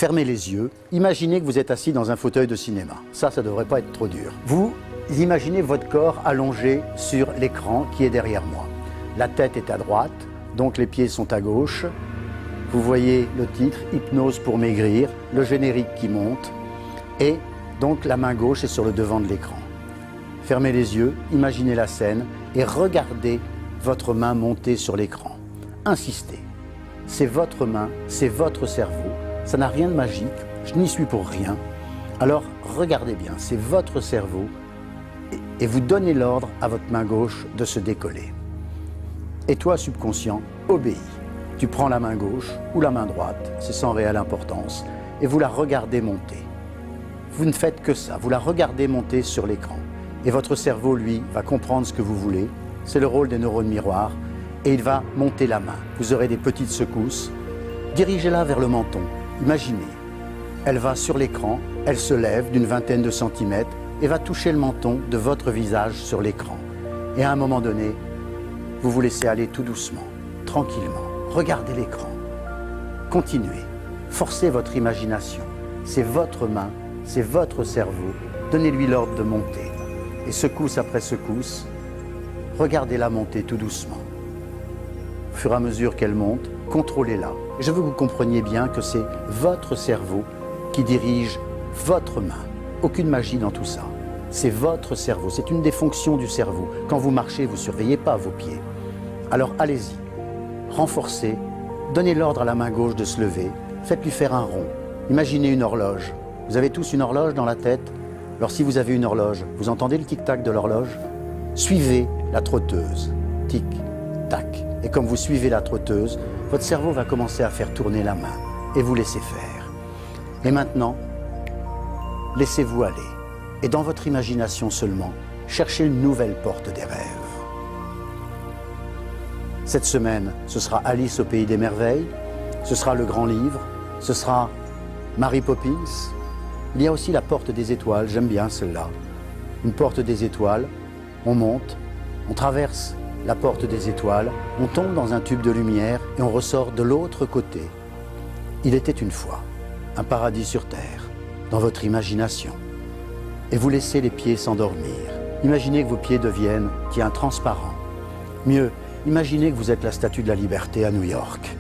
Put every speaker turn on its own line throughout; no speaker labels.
Fermez les yeux. Imaginez que vous êtes assis dans un fauteuil de cinéma. Ça ne devrait pas être trop dur. Vous imaginez votre corps allongé sur l'écran qui est derrière moi. La tête est à droite, donc les pieds sont à gauche. Vous voyez le titre, Hypnose pour maigrir, le générique qui monte. Et donc la main gauche est sur le devant de l'écran. Fermez les yeux, imaginez la scène et regardez votre main monter sur l'écran. Insistez. C'est votre main, c'est votre cerveau. Ça n'a rien de magique, je n'y suis pour rien. Alors regardez bien, c'est votre cerveau et vous donnez l'ordre à votre main gauche de se décoller. Et toi, subconscient, obéis. Tu prends la main gauche ou la main droite, c'est sans réelle importance, et vous la regardez monter. Vous ne faites que ça, vous la regardez monter sur l'écran. Et votre cerveau, lui, va comprendre ce que vous voulez. C'est le rôle des neurones miroirs. Et il va monter la main. Vous aurez des petites secousses. Dirigez-la vers le menton. Imaginez. Elle va sur l'écran, elle se lève d'une vingtaine de centimètres et va toucher le menton de votre visage sur l'écran. Et à un moment donné, vous vous laissez aller tout doucement, tranquillement. Regardez l'écran. Continuez. Forcez votre imagination. C'est votre main, c'est votre cerveau. Donnez-lui l'ordre de monter. Et secousse après secousse, regardez-la monter tout doucement. Au fur et à mesure qu'elle monte, contrôlez-la. Et je veux que vous compreniez bien que c'est votre cerveau qui dirige votre main. Aucune magie dans tout ça. C'est votre cerveau, c'est une des fonctions du cerveau. Quand vous marchez, vous ne surveillez pas vos pieds. Alors allez-y, renforcez, donnez l'ordre à la main gauche de se lever, faites-lui faire un rond. Imaginez une horloge. Vous avez tous une horloge dans la tête? Alors si vous avez une horloge, vous entendez le tic-tac de l'horloge? Suivez la trotteuse. Tic, tac. Et comme vous suivez la trotteuse, votre cerveau va commencer à faire tourner la main et vous laissez faire. Et maintenant, laissez-vous aller. Et dans votre imagination seulement, cherchez une nouvelle porte des rêves. Cette semaine, ce sera Alice au pays des merveilles, ce sera le grand livre, ce sera Mary Poppins. Il y a aussi la porte des étoiles, j'aime bien celle-là. Une porte des étoiles, on monte, on traverse la porte des étoiles, on tombe dans un tube de lumière et on ressort de l'autre côté. Il était une fois un paradis sur terre, dans votre imagination. Et vous laissez les pieds s'endormir. Imaginez que vos pieds deviennent, tiens, transparents. Mieux, imaginez que vous êtes la Statue de la Liberté à New York.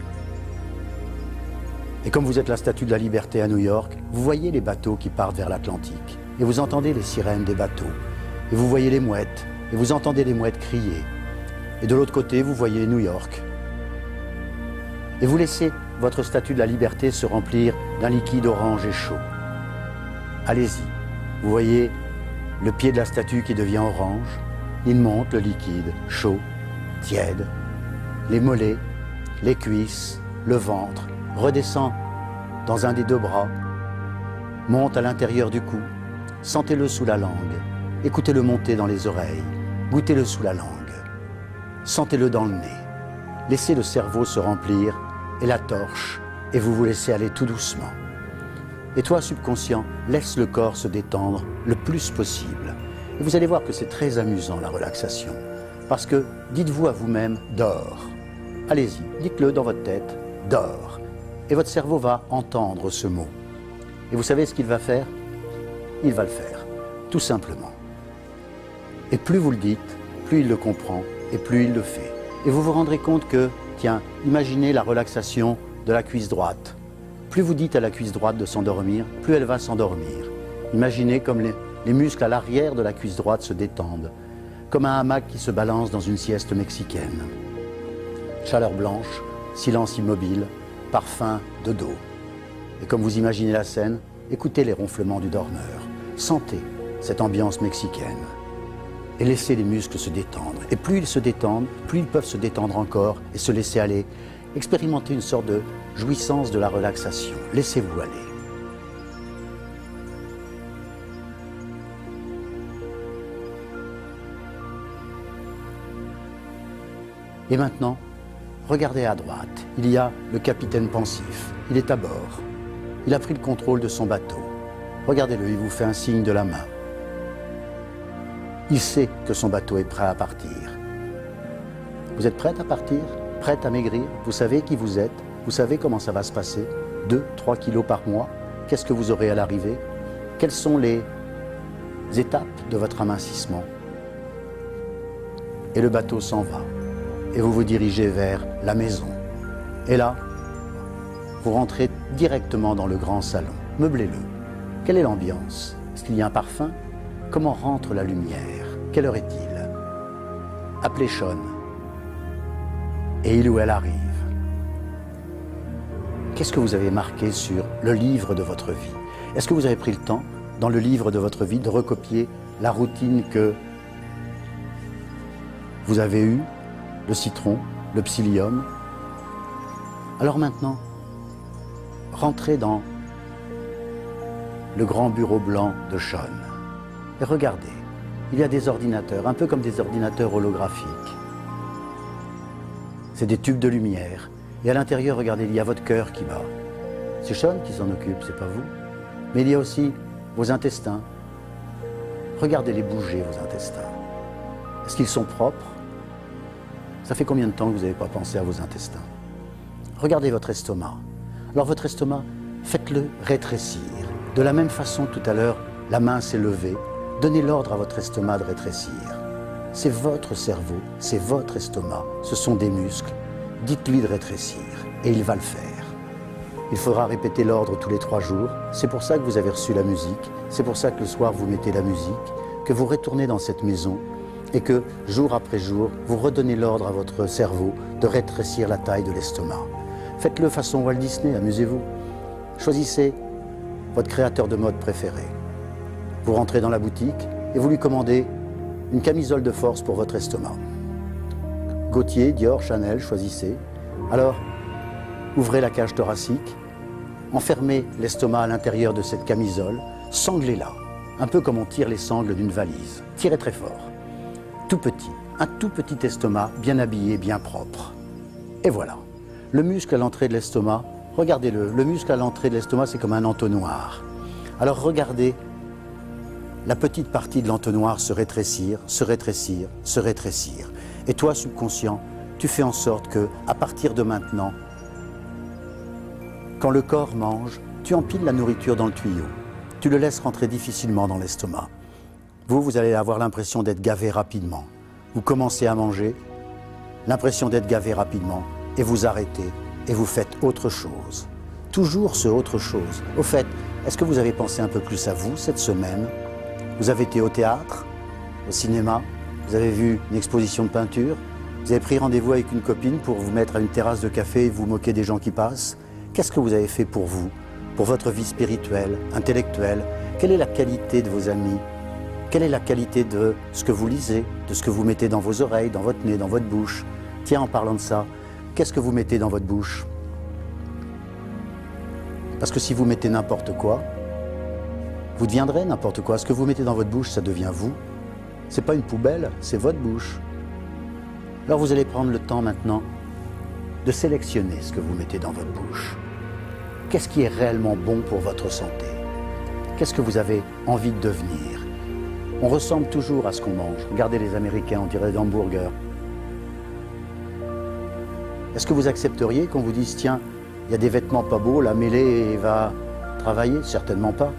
Et comme vous êtes la Statue de la Liberté à New York, vous voyez les bateaux qui partent vers l'Atlantique. Et vous entendez les sirènes des bateaux. Et vous voyez les mouettes. Et vous entendez les mouettes crier. Et de l'autre côté, vous voyez New York. Et vous laissez votre Statue de la Liberté se remplir d'un liquide orange et chaud. Allez-y. Vous voyez le pied de la statue qui devient orange. Il monte, le liquide, chaud, tiède. Les mollets, les cuisses, le ventre, redescend dans un des deux bras, monte à l'intérieur du cou, sentez-le sous la langue, écoutez-le monter dans les oreilles, goûtez-le sous la langue, sentez-le dans le nez, laissez le cerveau se remplir et la torche, et vous vous laissez aller tout doucement. Et toi, subconscient, laisse le corps se détendre le plus possible. Et vous allez voir que c'est très amusant, la relaxation. Parce que dites-vous à vous-même, dors. Allez-y, dites-le dans votre tête, dors. Et votre cerveau va entendre ce mot. Et vous savez ce qu'il va faire? Il va le faire, tout simplement. Et plus vous le dites, plus il le comprend et plus il le fait. Et vous vous rendrez compte que, tiens, imaginez la relaxation de la cuisse droite. Plus vous dites à la cuisse droite de s'endormir, plus elle va s'endormir. Imaginez comme les muscles à l'arrière de la cuisse droite se détendent, comme un hamac qui se balance dans une sieste mexicaine. Chaleur blanche, silence immobile, parfum de dos. Et comme vous imaginez la scène, écoutez les ronflements du dormeur. Sentez cette ambiance mexicaine. Et laissez les muscles se détendre. Et plus ils se détendent, plus ils peuvent se détendre encore et se laisser aller. Expérimentez une sorte de jouissance de la relaxation. Laissez-vous aller. Et maintenant, regardez à droite. Il y a le capitaine pensif. Il est à bord. Il a pris le contrôle de son bateau. Regardez-le, il vous fait un signe de la main. Il sait que son bateau est prêt à partir. Vous êtes prête à partir? Prête à maigrir? Vous savez qui vous êtes? Vous savez comment ça va se passer? 2, 3 kilos par mois. Qu'est-ce que vous aurez à l'arrivée? Quelles sont les étapes de votre amincissement? Et le bateau s'en va. Et vous vous dirigez vers la maison. Et là, vous rentrez directement dans le grand salon. Meublez-le. Quelle est l'ambiance? Est-ce qu'il y a un parfum? Comment rentre la lumière? Quelle heure est-il? Appelez Sean. Et il ou elle arrive. Qu'est-ce que vous avez marqué sur le livre de votre vie? Est-ce que vous avez pris le temps, dans le livre de votre vie, de recopier la routine que vous avez eue, le citron, le psyllium? Alors maintenant, rentrez dans le grand bureau blanc de Sean et regardez, il y a des ordinateurs, un peu comme des ordinateurs holographiques. C'est des tubes de lumière. Et à l'intérieur, regardez, il y a votre cœur qui bat. C'est Sean qui s'en occupe, c'est pas vous. Mais il y a aussi vos intestins. Regardez-les bouger, vos intestins. Est-ce qu'ils sont propres? Ça fait combien de temps que vous n'avez pas pensé à vos intestins? Regardez votre estomac. Alors votre estomac, faites-le rétrécir. De la même façon, tout à l'heure, la main s'est levée. Donnez l'ordre à votre estomac de rétrécir. C'est votre cerveau, c'est votre estomac, ce sont des muscles. Dites-lui de rétrécir, et il va le faire. Il faudra répéter l'ordre tous les 3 jours. C'est pour ça que vous avez reçu la musique, c'est pour ça que le soir vous mettez la musique, que vous retournez dans cette maison et que jour après jour, vous redonnez l'ordre à votre cerveau de rétrécir la taille de l'estomac. Faites-le façon Walt Disney, amusez-vous. Choisissez votre créateur de mode préféré. Vous rentrez dans la boutique et vous lui commandez une camisole de force pour votre estomac. Gaultier, Dior, Chanel, choisissez. Alors, ouvrez la cage thoracique, enfermez l'estomac à l'intérieur de cette camisole, sanglez-la, un peu comme on tire les sangles d'une valise. Tirez très fort. Tout petit, un tout petit estomac, bien habillé, bien propre. Et voilà. Le muscle à l'entrée de l'estomac, regardez-le, le muscle à l'entrée de l'estomac, c'est comme un entonnoir. Alors regardez la petite partie de l'entonnoir se rétrécir, se rétrécir, se rétrécir. Et toi, subconscient, tu fais en sorte que, à partir de maintenant, quand le corps mange, tu empiles la nourriture dans le tuyau. Tu le laisses rentrer difficilement dans l'estomac. Vous allez avoir l'impression d'être gavé rapidement. Vous commencez à manger, l'impression d'être gavé rapidement, et vous arrêtez, et vous faites autre chose. Toujours ce autre chose. Au fait, est-ce que vous avez pensé un peu plus à vous cette semaine? Vous avez été au théâtre, au cinéma, vous avez vu une exposition de peinture, vous avez pris rendez-vous avec une copine pour vous mettre à une terrasse de café et vous moquer des gens qui passent. Qu'est-ce que vous avez fait pour vous, pour votre vie spirituelle, intellectuelle? Quelle est la qualité de vos amis? Quelle est la qualité de ce que vous lisez, de ce que vous mettez dans vos oreilles, dans votre nez, dans votre bouche? Tiens, en parlant de ça, qu'est-ce que vous mettez dans votre bouche? Parce que si vous mettez n'importe quoi, vous deviendrez n'importe quoi. Ce que vous mettez dans votre bouche, ça devient vous. C'est pas une poubelle, c'est votre bouche. Alors vous allez prendre le temps maintenant de sélectionner ce que vous mettez dans votre bouche. Qu'est-ce qui est réellement bon pour votre santé? Qu'est-ce que vous avez envie de devenir? On ressemble toujours à ce qu'on mange. Regardez les Américains, on dirait des hamburgers. Est-ce que vous accepteriez qu'on vous dise, tiens, il y a des vêtements pas beaux, la mêlée va travailler? Certainement pas.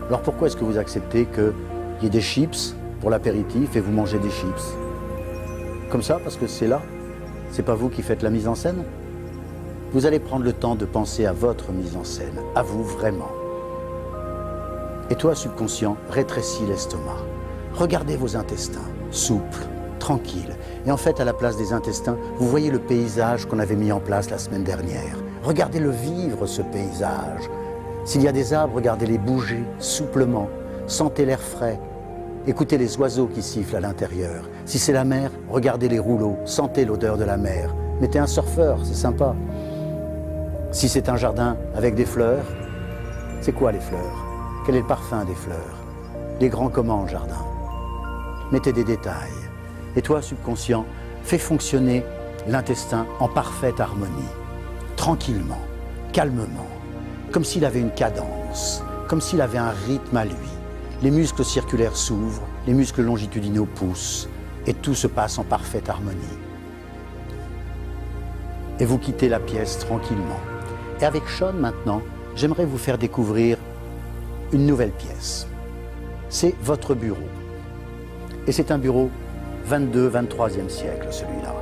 Alors pourquoi est-ce que vous acceptez qu'il y ait des chips pour l'apéritif et vous mangez des chips? Comme ça, parce que c'est là. C'est pas vous qui faites la mise en scène. Vous allez prendre le temps de penser à votre mise en scène, à vous vraiment. Et toi, subconscient, rétrécis l'estomac. Regardez vos intestins, souples, tranquilles. Et en fait, à la place des intestins, vous voyez le paysage qu'on avait mis en place la semaine dernière. Regardez-le vivre, ce paysage. S'il y a des arbres, regardez-les bouger souplement. Sentez l'air frais. Écoutez les oiseaux qui sifflent à l'intérieur. Si c'est la mer, regardez les rouleaux. Sentez l'odeur de la mer. Mettez un surfeur, c'est sympa. Si c'est un jardin avec des fleurs, c'est quoi les fleurs? Quel est le parfum des fleurs? Les grands comment le jardin? Mettez des détails. Et toi, subconscient, fais fonctionner l'intestin en parfaite harmonie. Tranquillement, calmement. Comme s'il avait une cadence, comme s'il avait un rythme à lui. Les muscles circulaires s'ouvrent, les muscles longitudinaux poussent, et tout se passe en parfaite harmonie. Et vous quittez la pièce tranquillement. Et Et avec Sean maintenant, j'aimerais vous faire découvrir une nouvelle pièce. C'est votre bureau. Et c'est un bureau 22, 23e siècle, celui-là.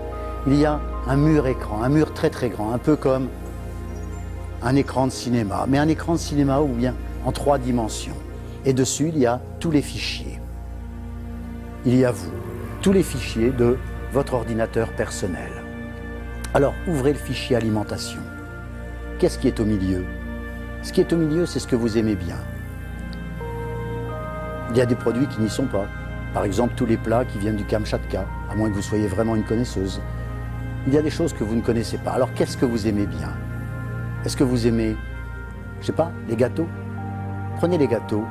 Il y a un mur écran, un mur très très grand, un peu comme un écran de cinéma, mais un écran de cinéma ou bien en 3 dimensions. Et dessus, il y a tous les fichiers. Il y a vous, tous les fichiers de votre ordinateur personnel. Alors, ouvrez le fichier alimentation. Qu'est-ce qui est au milieu? Ce qui est au milieu, c'est ce que vous aimez bien. Il y a des produits qui n'y sont pas. Par exemple, tous les plats qui viennent du Kamchatka, à moins que vous soyez vraiment une connaisseuse. Il y a des choses que vous ne connaissez pas. Alors, qu'est-ce que vous aimez bien? Est-ce que vous aimez, je sais pas, les gâteaux? Prenez les gâteaux,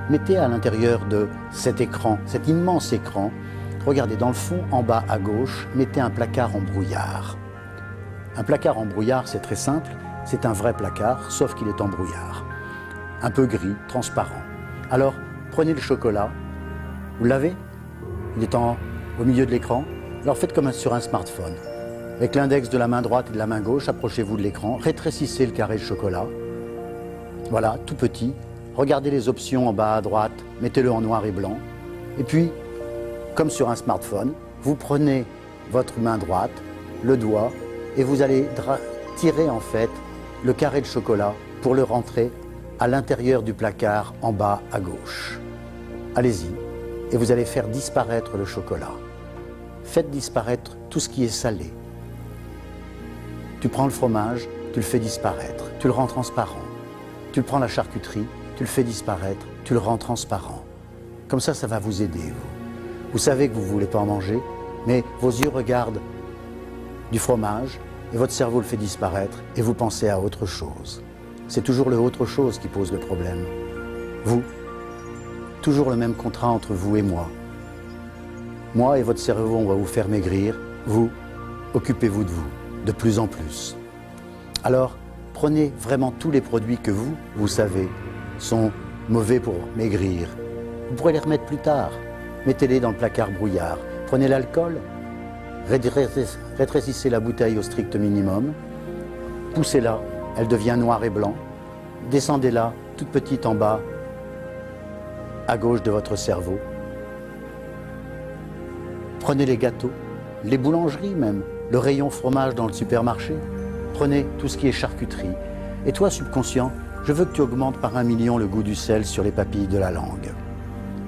mettez à l'intérieur de cet écran, cet immense écran, regardez dans le fond, en bas à gauche, mettez un placard en brouillard. Un placard en brouillard, c'est très simple, c'est un vrai placard, sauf qu'il est en brouillard. Un peu gris, transparent. Alors, prenez le chocolat, vous l'avez? Il est au milieu de l'écran. Alors faites comme sur un smartphone. Avec l'index de la main droite et de la main gauche, approchez-vous de l'écran, rétrécissez le carré de chocolat. Voilà, tout petit. Regardez les options en bas à droite, mettez-le en noir et blanc. Et puis, comme sur un smartphone, vous prenez votre main droite, le doigt, et vous allez tirer en fait le carré de chocolat pour le rentrer à l'intérieur du placard en bas à gauche. Allez-y, et vous allez faire disparaître le chocolat. Faites disparaître tout ce qui est salé. Tu prends le fromage, tu le fais disparaître, tu le rends transparent. Tu prends la charcuterie, tu le fais disparaître, tu le rends transparent. Comme ça, ça va vous aider, vous. Vous savez que vous ne voulez pas en manger, mais vos yeux regardent du fromage et votre cerveau le fait disparaître et vous pensez à autre chose. C'est toujours le autre chose qui pose le problème. Vous, toujours le même contrat entre vous et moi. Moi et votre cerveau, on va vous faire maigrir. Vous, occupez-vous de vous, de plus en plus. Alors, prenez vraiment tous les produits que vous savez, sont mauvais pour maigrir. Vous pourrez les remettre plus tard. Mettez-les dans le placard brouillard. Prenez l'alcool, rétrécissez la bouteille au strict minimum, poussez-la, elle devient noire et blanc, descendez-la toute petite en bas, à gauche de votre cerveau. Prenez les gâteaux, les boulangeries même, le rayon fromage dans le supermarché. Prenez tout ce qui est charcuterie. Et toi, subconscient, je veux que tu augmentes par 1 million le goût du sel sur les papilles de la langue.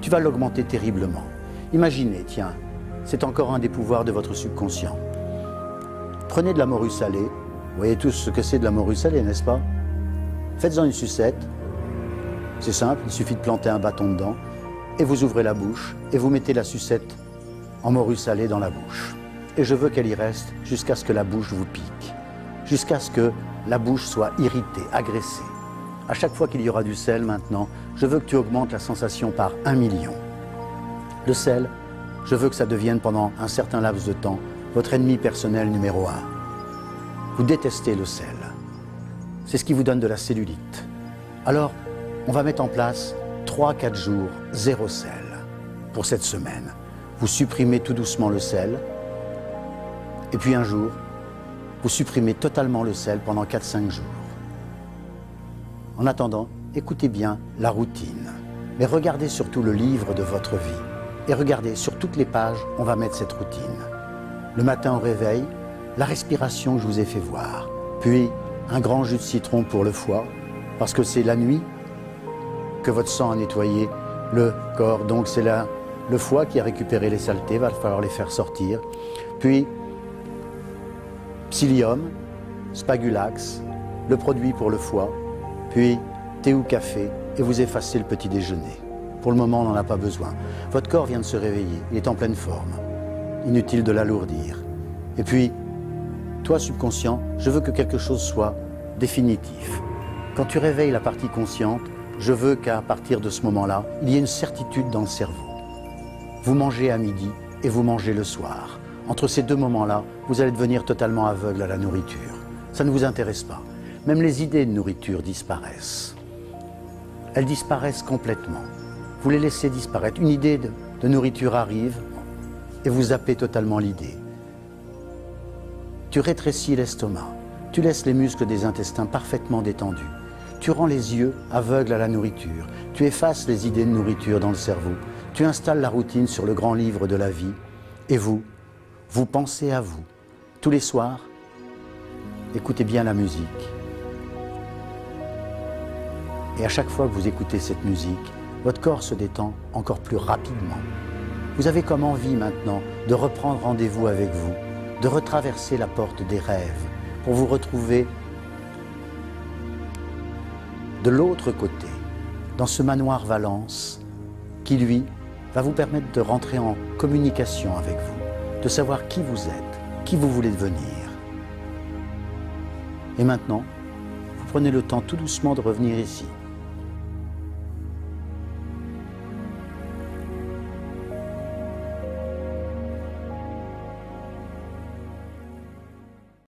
Tu vas l'augmenter terriblement. Imaginez, tiens, c'est encore un des pouvoirs de votre subconscient. Prenez de la morue salée. Vous voyez tous ce que c'est de la morue salée, n'est-ce pas? Faites-en une sucette. C'est simple, il suffit de planter un bâton dedans. Et vous ouvrez la bouche et vous mettez la sucette en morue salée dans la bouche. Et je veux qu'elle y reste jusqu'à ce que la bouche vous pique. Jusqu'à ce que la bouche soit irritée, agressée. À chaque fois qu'il y aura du sel maintenant, je veux que tu augmentes la sensation par 1 million. Le sel, je veux que ça devienne pendant un certain laps de temps votre ennemi personnel numéro 1. Vous détestez le sel. C'est ce qui vous donne de la cellulite. Alors, on va mettre en place 3-4 jours, 0 sel pour cette semaine. Vous supprimez tout doucement le sel. Et puis un jour, vous supprimez totalement le sel pendant 4-5 jours. En attendant, écoutez bien la routine. Mais regardez surtout le livre de votre vie. Et regardez, sur toutes les pages, on va mettre cette routine. Le matin au réveil, la respiration que je vous ai fait voir. Puis, un grand jus de citron pour le foie, parce que c'est la nuit que votre sang a nettoyé le corps. Donc c'est le foie qui a récupéré les saletés, va falloir les faire sortir. Puis, psyllium, spagulax, le produit pour le foie, puis thé ou café, et vous effacez le petit déjeuner. Pour le moment, on n'en a pas besoin. Votre corps vient de se réveiller, il est en pleine forme. Inutile de l'alourdir. Et puis, toi, subconscient, je veux que quelque chose soit définitif. Quand tu réveilles la partie consciente, je veux qu'à partir de ce moment-là, il y ait une certitude dans le cerveau. Vous mangez à midi et vous mangez le soir. Entre ces deux moments-là, vous allez devenir totalement aveugle à la nourriture. Ça ne vous intéresse pas. Même les idées de nourriture disparaissent. Elles disparaissent complètement. Vous les laissez disparaître. Une idée de nourriture arrive et vous zappez totalement l'idée. Tu rétrécis l'estomac. Tu laisses les muscles des intestins parfaitement détendus. Tu rends les yeux aveugles à la nourriture. Tu effaces les idées de nourriture dans le cerveau. Tu installes la routine sur le grand livre de la vie. Et vous pensez à vous. Tous les soirs, écoutez bien la musique. Et à chaque fois que vous écoutez cette musique, votre corps se détend encore plus rapidement. Vous avez comme envie maintenant de reprendre rendez-vous avec vous, de retraverser la porte des rêves pour vous retrouver de l'autre côté, dans ce manoir Valence, qui lui va vous permettre de rentrer en communication avec vous, de savoir qui vous êtes, qui vous voulez devenir. Et maintenant, vous prenez le temps tout doucement de revenir ici.